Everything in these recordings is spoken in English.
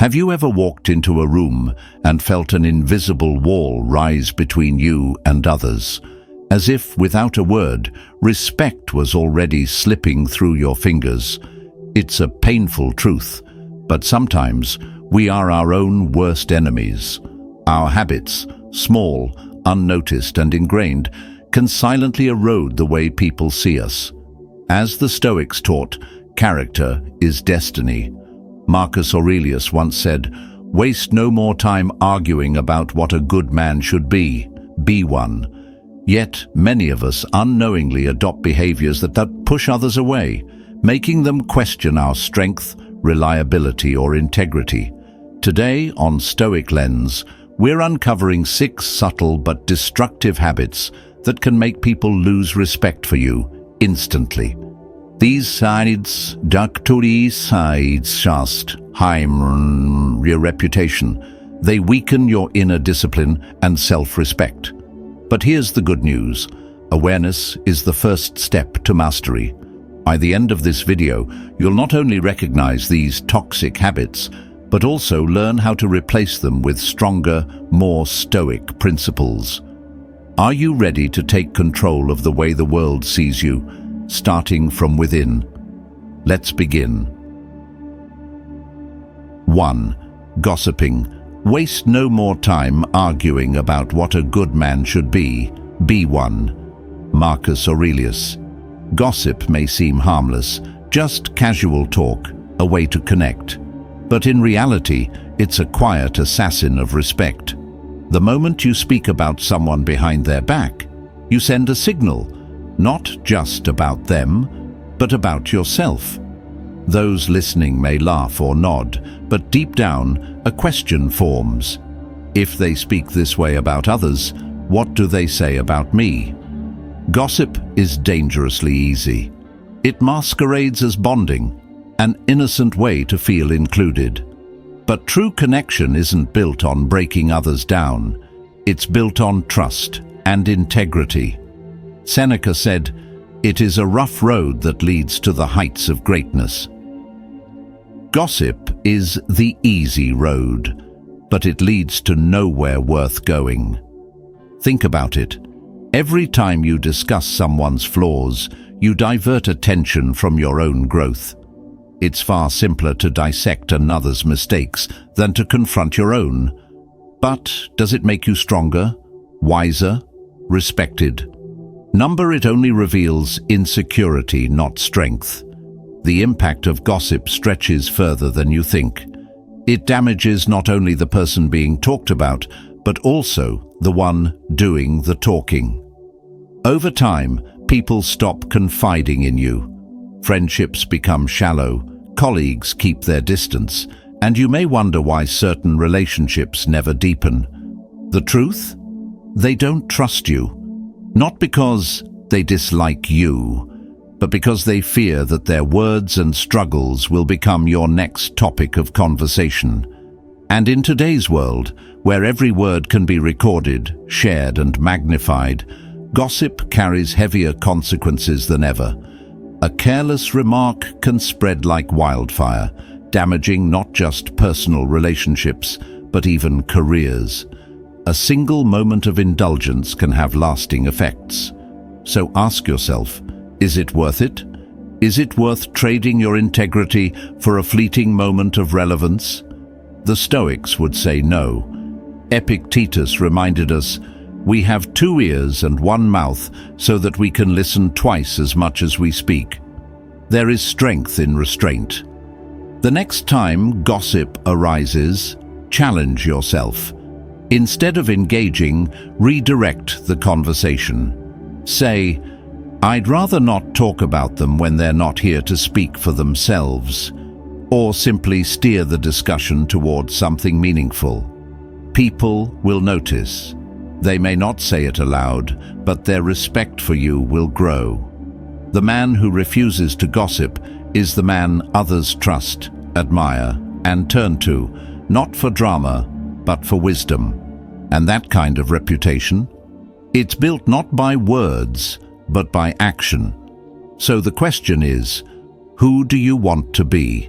Have you ever walked into a room and felt an invisible wall rise between you and others, as if, without a word, respect was already slipping through your fingers? It's a painful truth, but sometimes we are our own worst enemies. Our habits, small, unnoticed and ingrained, can silently erode the way people see us. As the Stoics taught, character is destiny. Marcus Aurelius once said, "Waste no more time arguing about what a good man should be one." Yet many of us unknowingly adopt behaviors that push others away, making them question our strength, reliability or integrity. Today on Stoic Lens, we're uncovering 6 subtle but destructive habits that can make people lose respect for you instantly. These sides, just harm your reputation. They weaken your inner discipline and self-respect. But here's the good news. Awareness is the first step to mastery. By the end of this video, you'll not only recognize these toxic habits, but also learn how to replace them with stronger, more stoic principles. Are you ready to take control of the way the world sees you, starting from within? Let's begin. 1. Gossiping. Waste no more time arguing about what a good man should be one. Marcus Aurelius. Gossip may seem harmless, just casual talk, a way to connect. But in reality, it's a quiet assassin of respect. The moment you speak about someone behind their back, you send a signal, not just about them, but about yourself. Those listening may laugh or nod, but deep down, a question forms. If they speak this way about others, what do they say about me? Gossip is dangerously easy. It masquerades as bonding, an innocent way to feel included. But true connection isn't built on breaking others down. It's built on trust and integrity. Seneca said, "It is a rough road that leads to the heights of greatness." Gossip is the easy road, but it leads to nowhere worth going. Think about it. Every time you discuss someone's flaws, you divert attention from your own growth. It's far simpler to dissect another's mistakes than to confront your own. But does it make you stronger, wiser, respected? It only reveals insecurity, not strength. The impact of gossip stretches further than you think. It damages not only the person being talked about, but also the one doing the talking. Over time, people stop confiding in you. Friendships become shallow, colleagues keep their distance, and you may wonder why certain relationships never deepen. The truth? They don't trust you. Not because they dislike you, but because they fear that their words and struggles will become your next topic of conversation. And in today's world, where every word can be recorded, shared and magnified, gossip carries heavier consequences than ever. A careless remark can spread like wildfire, damaging not just personal relationships, but even careers. A single moment of indulgence can have lasting effects. So ask yourself, is it worth it? Is it worth trading your integrity for a fleeting moment of relevance? The Stoics would say no. Epictetus reminded us, "We have 2 ears and 1 mouth so that we can listen twice as much as we speak." There is strength in restraint. The next time gossip arises, challenge yourself. Instead of engaging, redirect the conversation. Say, "I'd rather not talk about them when they're not here to speak for themselves," or simply steer the discussion towards something meaningful. People will notice. They may not say it aloud, but their respect for you will grow. The man who refuses to gossip is the man others trust, admire, and turn to, not for drama, but for wisdom. And that kind of reputation, it's built not by words, but by action. So the question is, who do you want to be?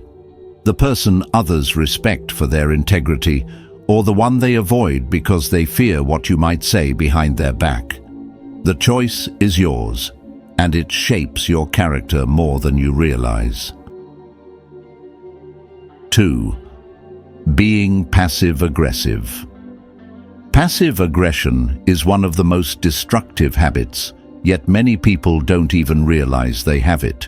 The person others respect for their integrity, or the one they avoid because they fear what you might say behind their back. The choice is yours, and it shapes your character more than you realize. 2. Being passive-aggressive. Passive aggression is one of the most destructive habits, yet many people don't even realize they have it.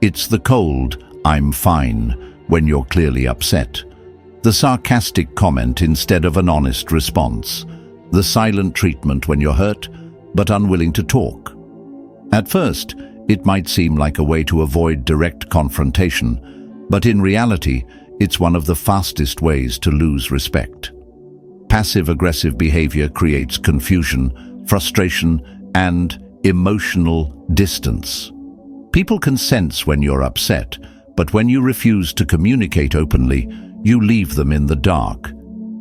It's the cold, "I'm fine," when you're clearly upset. The sarcastic comment instead of an honest response. The silent treatment when you're hurt, but unwilling to talk. At first, it might seem like a way to avoid direct confrontation, but in reality, it's one of the fastest ways to lose respect. Passive-aggressive behavior creates confusion, frustration, and emotional distance. People can sense when you're upset, but when you refuse to communicate openly, you leave them in the dark.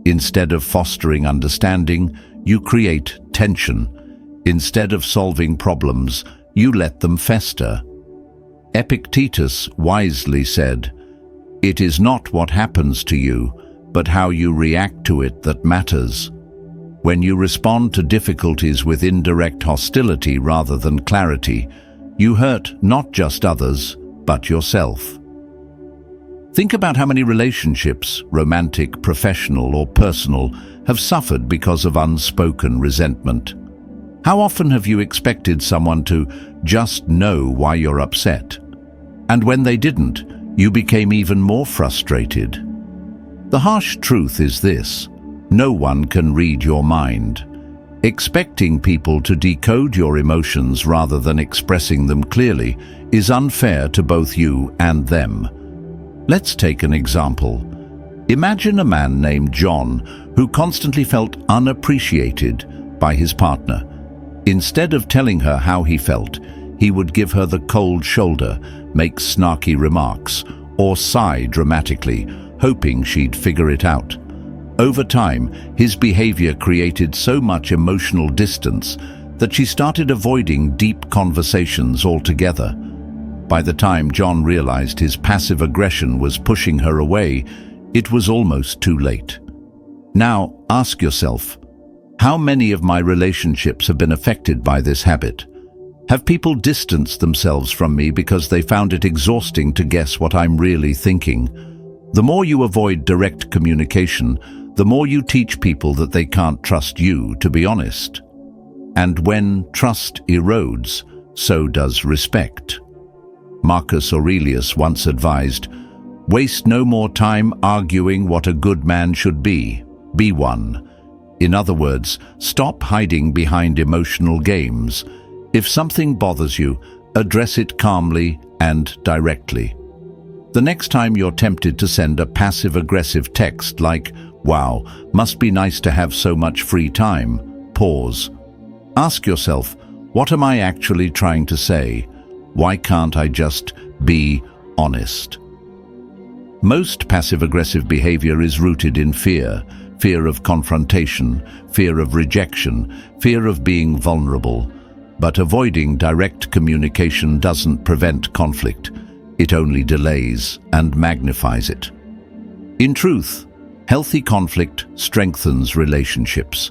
Instead of fostering understanding, you create tension. Instead of solving problems, you let them fester. Epictetus wisely said, "It is not what happens to you, but how you react to it that matters." When you respond to difficulties with indirect hostility rather than clarity, you hurt not just others, but yourself. Think about how many relationships, romantic, professional, or personal, have suffered because of unspoken resentment. How often have you expected someone to just know why you're upset? And when they didn't, you became even more frustrated. The harsh truth is this: no one can read your mind. Expecting people to decode your emotions rather than expressing them clearly is unfair to both you and them. Let's take an example. Imagine a man named John who constantly felt unappreciated by his partner. Instead of telling her how he felt, he would give her the cold shoulder, make snarky remarks, or sigh dramatically, hoping she'd figure it out. Over time, his behavior created so much emotional distance that she started avoiding deep conversations altogether. By the time John realized his passive aggression was pushing her away, it was almost too late. Now, ask yourself, how many of my relationships have been affected by this habit? Have people distanced themselves from me because they found it exhausting to guess what I'm really thinking? The more you avoid direct communication, the more you teach people that they can't trust you, to be honest. And when trust erodes, so does respect. Marcus Aurelius once advised, "Waste no more time arguing what a good man should be one." In other words, stop hiding behind emotional games. If something bothers you, address it calmly and directly. The next time you're tempted to send a passive-aggressive text like, "Wow, must be nice to have so much free time," pause. Ask yourself, what am I actually trying to say? Why can't I just be honest? Most passive-aggressive behavior is rooted in fear. Fear of confrontation, fear of rejection, fear of being vulnerable. But avoiding direct communication doesn't prevent conflict. It only delays and magnifies it. In truth, healthy conflict strengthens relationships.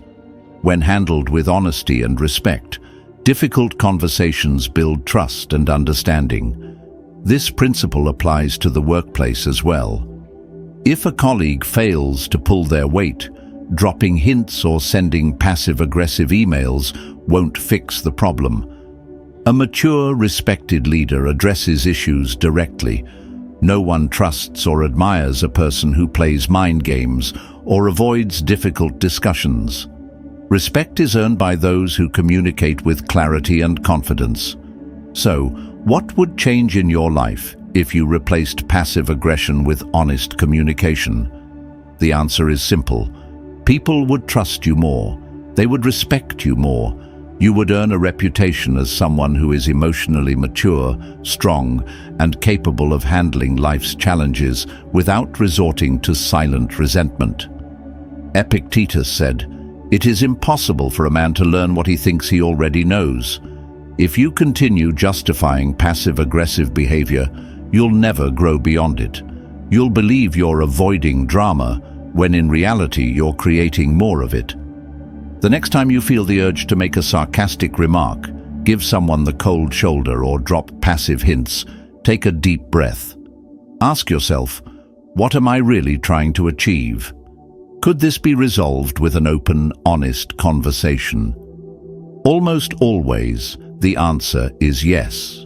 When handled with honesty and respect, difficult conversations build trust and understanding. This principle applies to the workplace as well. If a colleague fails to pull their weight, dropping hints or sending passive-aggressive emails won't fix the problem. A mature, respected leader addresses issues directly. No one trusts or admires a person who plays mind games or avoids difficult discussions. Respect is earned by those who communicate with clarity and confidence. So, what would change in your life if you replaced passive aggression with honest communication? The answer is simple. People would trust you more. They would respect you more. You would earn a reputation as someone who is emotionally mature, strong, and capable of handling life's challenges without resorting to silent resentment. Epictetus said, "It is impossible for a man to learn what he thinks he already knows." If you continue justifying passive-aggressive behavior, you'll never grow beyond it. You'll believe you're avoiding drama when in reality you're creating more of it. The next time you feel the urge to make a sarcastic remark, give someone the cold shoulder or drop passive hints, take a deep breath. Ask yourself, what am I really trying to achieve? Could this be resolved with an open, honest conversation? Almost always, the answer is yes.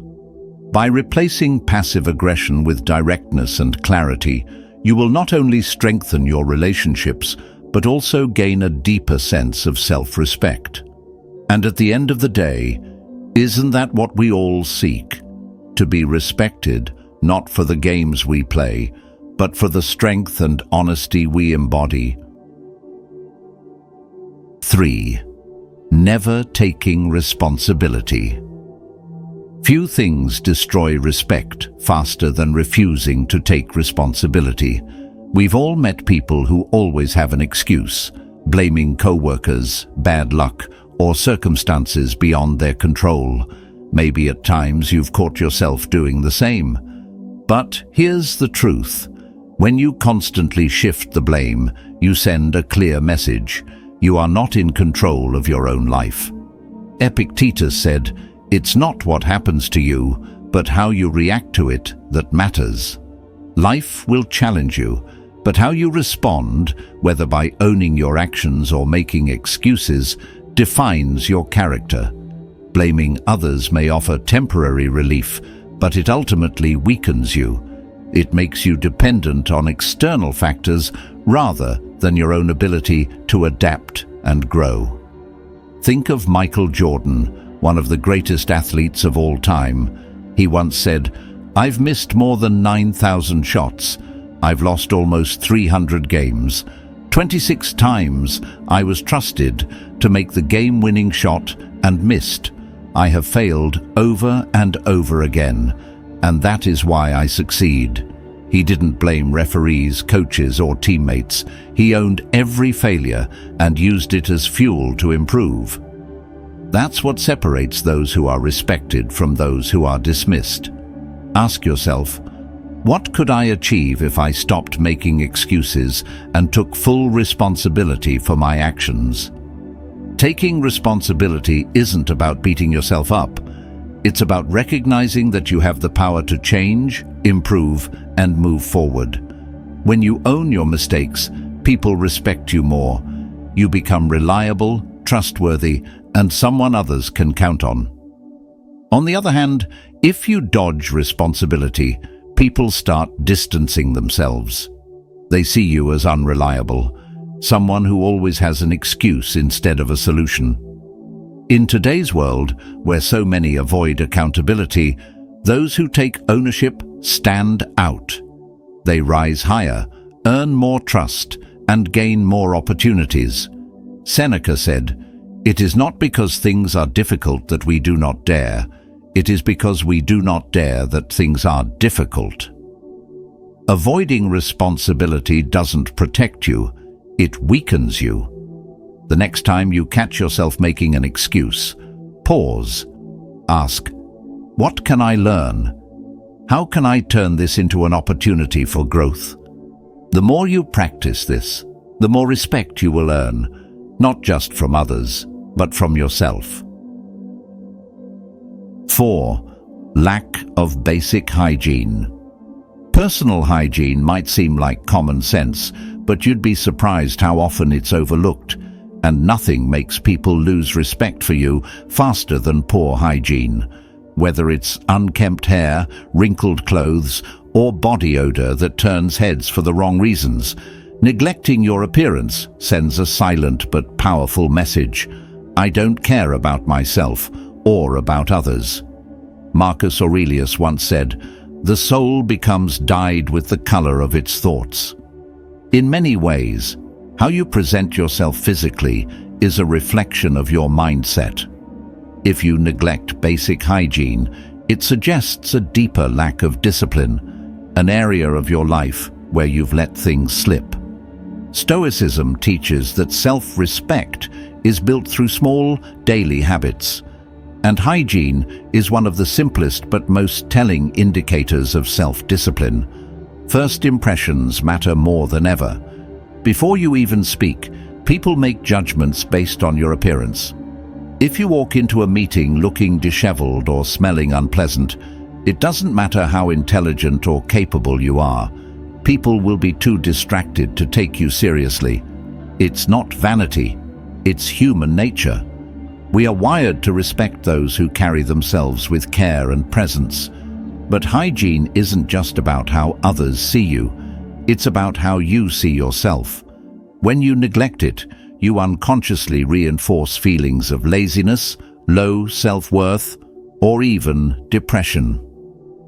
By replacing passive aggression with directness and clarity, you will not only strengthen your relationships, but also gain a deeper sense of self-respect. And at the end of the day, isn't that what we all seek? To be respected, not for the games we play, but for the strength and honesty we embody. 3. Never taking responsibility. Few things destroy respect faster than refusing to take responsibility. We've all met people who always have an excuse, blaming co-workers, bad luck, or circumstances beyond their control. Maybe at times you've caught yourself doing the same. But here's the truth. When you constantly shift the blame, you send a clear message. You are not in control of your own life. Epictetus said, "It's not what happens to you, but how you react to it that matters." Life will challenge you, but how you respond, whether by owning your actions or making excuses, defines your character. Blaming others may offer temporary relief, but it ultimately weakens you. It makes you dependent on external factors rather than your own ability to adapt and grow. Think of Michael Jordan, one of the greatest athletes of all time. He once said, "I've missed more than 9,000 shots. I've lost almost 300 games. 26 times I was trusted to make the game-winning shot and missed. I have failed over and over again, and that is why I succeed." He didn't blame referees, coaches, or teammates. He owned every failure and used it as fuel to improve. That's what separates those who are respected from those who are dismissed. Ask yourself, what could I achieve if I stopped making excuses and took full responsibility for my actions? Taking responsibility isn't about beating yourself up. It's about recognizing that you have the power to change, improve, and move forward. When you own your mistakes, people respect you more. You become reliable, trustworthy, and someone others can count on. On the other hand, if you dodge responsibility, people start distancing themselves. They see you as unreliable, someone who always has an excuse instead of a solution. In today's world, where so many avoid accountability, those who take ownership stand out. They rise higher, earn more trust, and gain more opportunities. Seneca said, "It is not because things are difficult that we do not dare. It is because we do not dare that things are difficult." Avoiding responsibility doesn't protect you, it weakens you. The next time you catch yourself making an excuse, pause. Ask, what can I learn? How can I turn this into an opportunity for growth? The more you practice this, the more respect you will earn, not just from others, but from yourself. 4. Lack of basic hygiene. Personal hygiene might seem like common sense, but you'd be surprised how often it's overlooked. And nothing makes people lose respect for you faster than poor hygiene. Whether it's unkempt hair, wrinkled clothes, or body odor that turns heads for the wrong reasons, neglecting your appearance sends a silent but powerful message. I don't care about myself or about others. Marcus Aurelius once said, "The soul becomes dyed with the color of its thoughts." In many ways, how you present yourself physically is a reflection of your mindset. If you neglect basic hygiene, it suggests a deeper lack of discipline, an area of your life where you've let things slip. Stoicism teaches that self-respect is built through small, daily habits, and hygiene is one of the simplest but most telling indicators of self-discipline. First impressions matter more than ever. Before you even speak, people make judgments based on your appearance. If you walk into a meeting looking disheveled or smelling unpleasant, it doesn't matter how intelligent or capable you are. People will be too distracted to take you seriously. It's not vanity, it's human nature. We are wired to respect those who carry themselves with care and presence. But hygiene isn't just about how others see you. It's about how you see yourself. When you neglect it, you unconsciously reinforce feelings of laziness, low self-worth, or even depression.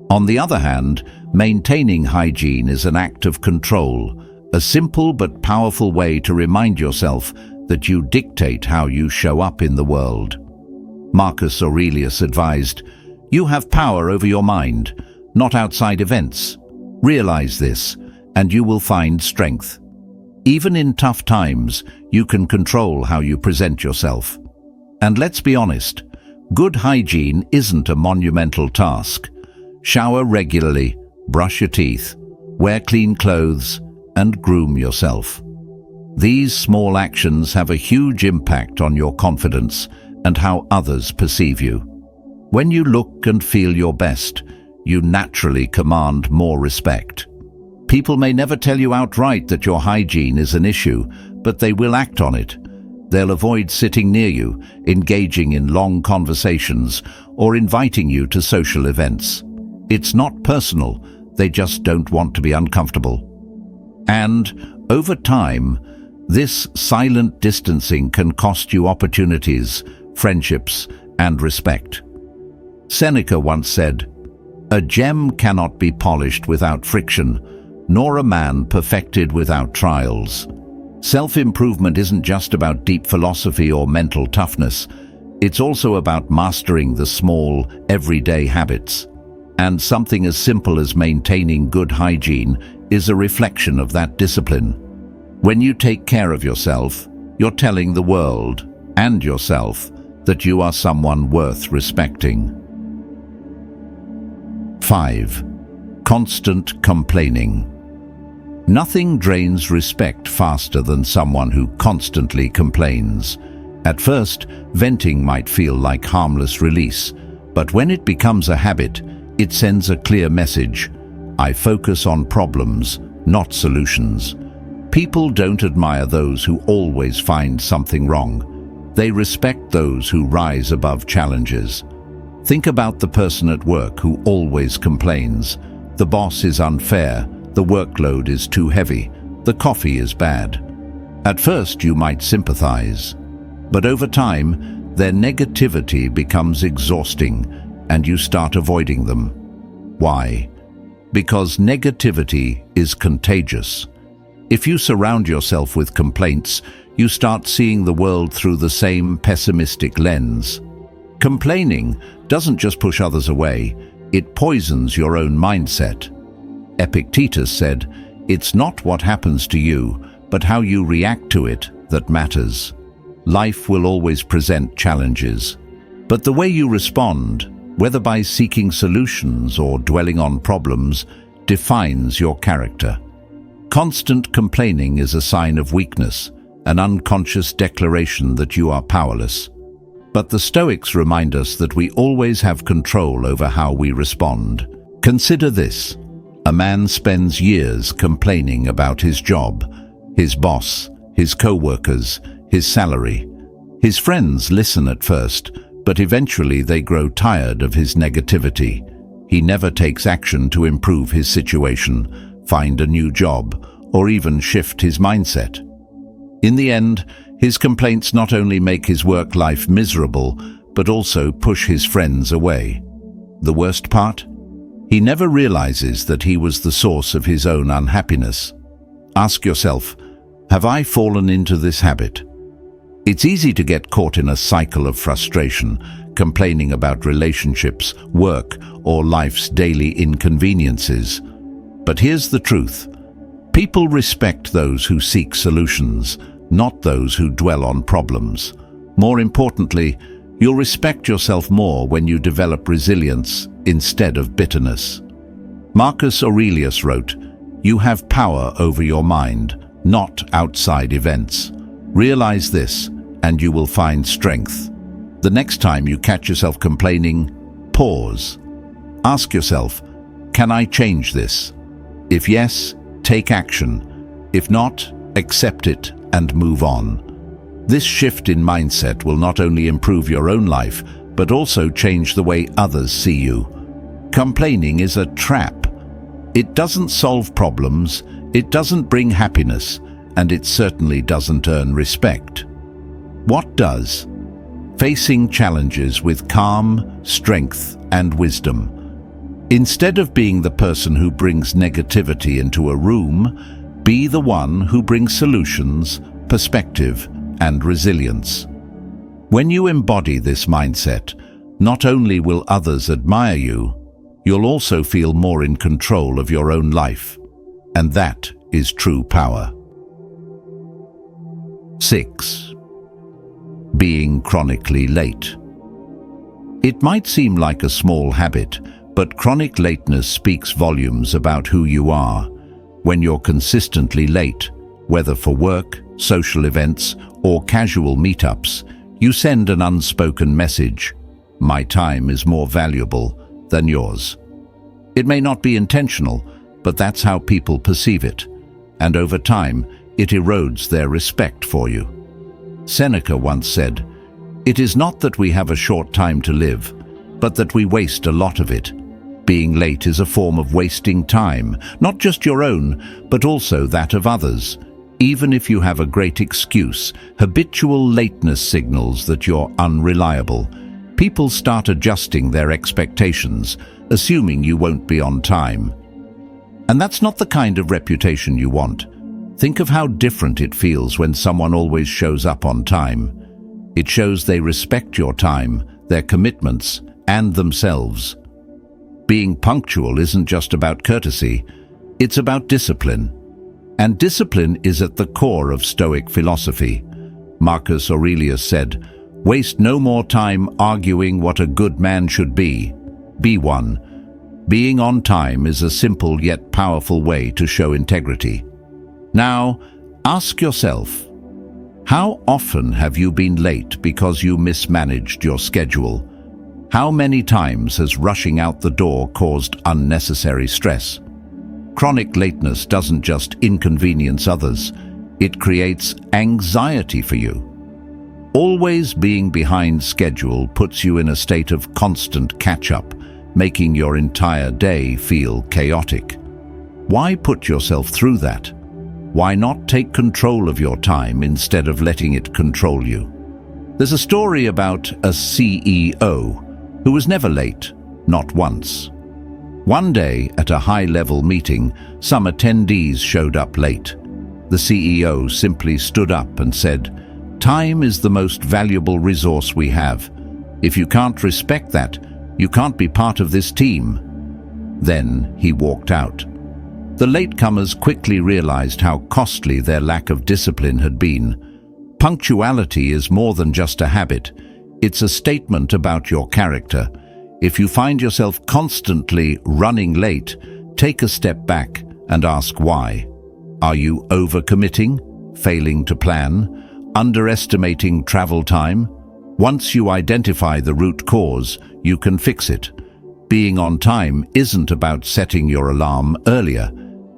On the other hand, maintaining hygiene is an act of control, a simple but powerful way to remind yourself that you dictate how you show up in the world. Marcus Aurelius advised, "You have power over your mind, not outside events. Realize this, and you will find strength." Even in tough times, you can control how you present yourself. And let's be honest, good hygiene isn't a monumental task. Shower regularly, brush your teeth, wear clean clothes, and groom yourself. These small actions have a huge impact on your confidence and how others perceive you. When you look and feel your best, you naturally command more respect. People may never tell you outright that your hygiene is an issue, but they will act on it. They'll avoid sitting near you, engaging in long conversations, or inviting you to social events. It's not personal, they just don't want to be uncomfortable. And, over time, this silent distancing can cost you opportunities, friendships, and respect. Seneca once said, "A gem cannot be polished without friction, nor a man perfected without trials." Self-improvement isn't just about deep philosophy or mental toughness. It's also about mastering the small, everyday habits. And something as simple as maintaining good hygiene is a reflection of that discipline. When you take care of yourself, you're telling the world and yourself that you are someone worth respecting. 5. Constant complaining. Nothing drains respect faster than someone who constantly complains. At first, venting might feel like harmless release, but when it becomes a habit, it sends a clear message. I focus on problems, not solutions. People don't admire those who always find something wrong. They respect those who rise above challenges. Think about the person at work who always complains. The boss is unfair, the workload is too heavy, the coffee is bad. At first you might sympathize, but over time, their negativity becomes exhausting and you start avoiding them. Why? Because negativity is contagious. If you surround yourself with complaints, you start seeing the world through the same pessimistic lens. Complaining doesn't just push others away, it poisons your own mindset. Epictetus said, "It's not what happens to you, but how you react to it that matters." Life will always present challenges, but the way you respond, whether by seeking solutions or dwelling on problems, defines your character. Constant complaining is a sign of weakness, an unconscious declaration that you are powerless. But the Stoics remind us that we always have control over how we respond. Consider this. A man spends years complaining about his job, his boss, his co-workers, his salary. His friends listen at first, but eventually they grow tired of his negativity. He never takes action to improve his situation, find a new job, or even shift his mindset. In the end, his complaints not only make his work life miserable, but also push his friends away. The worst part? He never realizes that he was the source of his own unhappiness. Ask yourself, have I fallen into this habit? It's easy to get caught in a cycle of frustration, complaining about relationships, work, or life's daily inconveniences. But here's the truth. People respect those who seek solutions, not those who dwell on problems. More importantly, you'll respect yourself more when you develop resilience instead of bitterness. Marcus Aurelius wrote, You have power over your mind, not outside events. Realize this, and you will find strength. The next time you catch yourself complaining, pause. Ask yourself, can I change this? If yes, take action. If not, accept it and move on. This shift in mindset will not only improve your own life, but also change the way others see you. Complaining is a trap. It doesn't solve problems, it doesn't bring happiness, and it certainly doesn't earn respect. What does? Facing challenges with calm, strength, and wisdom. Instead of being the person who brings negativity into a room, be the one who brings solutions, perspective, and resilience. When you embody this mindset, not only will others admire you, you'll also feel more in control of your own life. And that is true power. 6. Being chronically late. It might seem like a small habit, but chronic lateness speaks volumes about who you are. When you're consistently late, whether for work, social events, or casual meetups, you send an unspoken message: my time is more valuable than yours. It may not be intentional, but that's how people perceive it, and over time, it erodes their respect for you. Seneca once said, "It is not that we have a short time to live, but that we waste a lot of it." Being late is a form of wasting time, not just your own, but also that of others. Even if you have a great excuse, habitual lateness signals that you're unreliable. People start adjusting their expectations, assuming you won't be on time. And that's not the kind of reputation you want. Think of how different it feels when someone always shows up on time. It shows they respect your time, their commitments, and themselves. Being punctual isn't just about courtesy, it's about discipline. And discipline is at the core of Stoic philosophy. Marcus Aurelius said, "Waste no more time arguing what a good man should be. Be one." Being on time is a simple yet powerful way to show integrity. Now, ask yourself, how often have you been late because you mismanaged your schedule? How many times has rushing out the door caused unnecessary stress? Chronic lateness doesn't just inconvenience others, it creates anxiety for you. Always being behind schedule puts you in a state of constant catch-up, making your entire day feel chaotic. Why put yourself through that? Why not take control of your time instead of letting it control you? There's a story about a CEO who was never late, not once. One day, at a high-level meeting, some attendees showed up late. The CEO simply stood up and said, "Time is the most valuable resource we have. If you can't respect that, you can't be part of this team." Then he walked out. The latecomers quickly realized how costly their lack of discipline had been. Punctuality is more than just a habit. It's a statement about your character. If you find yourself constantly running late, take a step back and ask why. Are you overcommitting, failing to plan, underestimating travel time? Once you identify the root cause, you can fix it. Being on time isn't about setting your alarm earlier.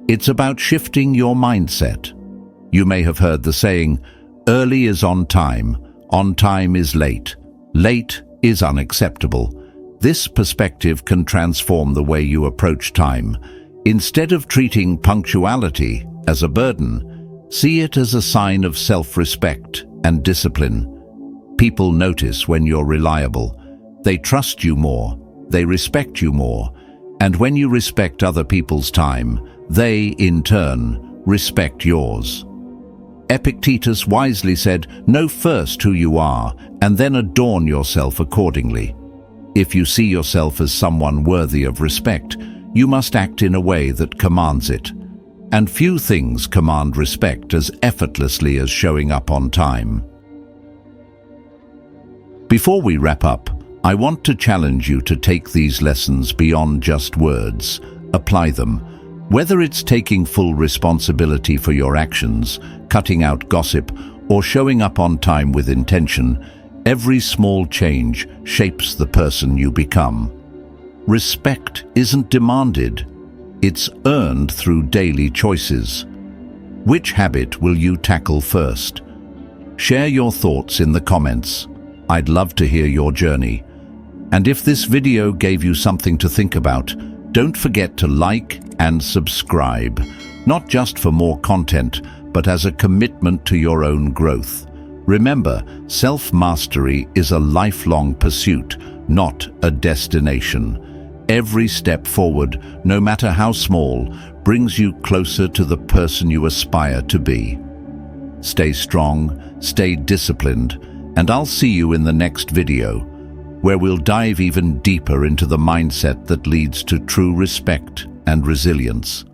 It's about shifting your mindset. You may have heard the saying, "Early is on time is late. Late is unacceptable." This perspective can transform the way you approach time. Instead of treating punctuality as a burden, see it as a sign of self-respect and discipline. People notice when you're reliable. They trust you more, they respect you more, and when you respect other people's time, they, in turn, respect yours. Epictetus wisely said, "Know first who you are, and then adorn yourself accordingly." If you see yourself as someone worthy of respect, you must act in a way that commands it. And few things command respect as effortlessly as showing up on time. Before we wrap up, I want to challenge you to take these lessons beyond just words. Apply them. Whether it's taking full responsibility for your actions, cutting out gossip, or showing up on time with intention, every small change shapes the person you become. Respect isn't demanded, it's earned through daily choices. Which habit will you tackle first? Share your thoughts in the comments. I'd love to hear your journey. And if this video gave you something to think about, don't forget to like and subscribe, not just for more content, but as a commitment to your own growth. Remember, self-mastery is a lifelong pursuit, not a destination. Every step forward, no matter how small, brings you closer to the person you aspire to be. Stay strong, stay disciplined, and I'll see you in the next video, where we'll dive even deeper into the mindset that leads to true respect and resilience.